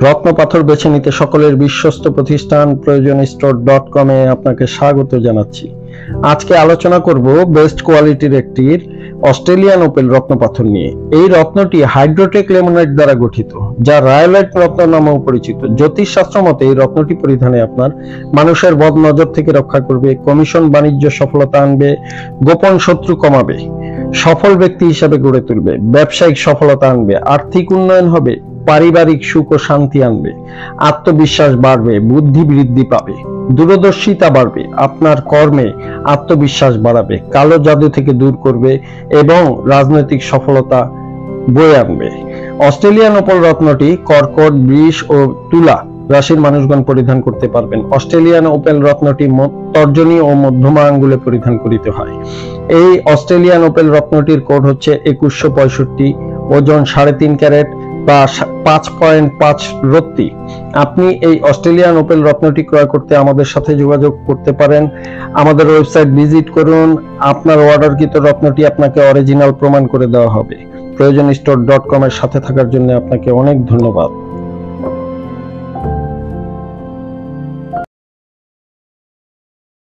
রত্ন পাথর বেছে নিতে সকলের বিশ্বস্ত প্রতিষ্ঠান proyojonstore.com এ আপনাকে স্বাগত জানাচ্ছি। আজকে আলোচনা করব বেস্ট কোয়ালিটির একটি অস্ট্রেলিয়ান ওপেল রত্ন পাথর নিয়ে। এই রত্নটি হাইড্রোটেক লেমোনাইট দ্বারা গঠিত, যা রায়োলাইট রত্ন নামেও পরিচিত। জ্যোতিষশাস্ত্র মতে এই রত্নটি পরিধানে আপনার মানুষের বদ নজর থেকে রক্ষা করবে, কমিশন বাণিজ্য সফলতা আনবে, গোপন শত্রু কমাবে, সফল ব্যক্তি হিসাবে গড়ে তুলবে, ব্যবসায়িক সফলতা আনবে, আর্থিক উন্নয়ন হবে, পারিবারিক সুখ ও শান্তি আনবে, আত্মবিশ্বাস বাড়বে, বুদ্ধি বৃদ্ধি পাবে, দূরদর্শিতা বাড়বে, আপনার কর্মে আত্মবিশ্বাস বাড়াবে, কালো জাদু থেকে দূর করবে এবং রাজনৈতিক সফলতা বয়ে আনবে। অস্ট্রেলিয়ান ওপেল রত্নটি কর্কট, বৃষ ও তুলা রাশির মানুষগণ পরিধান করতে পারবেন। অস্ট্রেলিয়ান ওপেল রত্নটি তর্জনী ও মধ্যমা আঙ্গুলে পরিধান করিতে হয়। এই অস্ট্রেলিয়ান ওপেল রত্নটির কোড হচ্ছে 2165, ওজন 3.5 ক্যারেট বা 5.5 রত্তি। আপনি এই অস্ট্রেলিয়ান ওপেল রত্নটি ক্রয় করতে আমাদের সাথে যোগাযোগ করতে পারেন। আমাদের ওয়েবসাইট ভিজিট করুন। আপনার অর্ডারকৃত রত্নটি আপনাকে অরিজিনাল প্রমাণ করে দেওয়া হবে। proyojonstore.com এর সাথে থাকার জন্য আপনাকে অনেক ধন্যবাদ।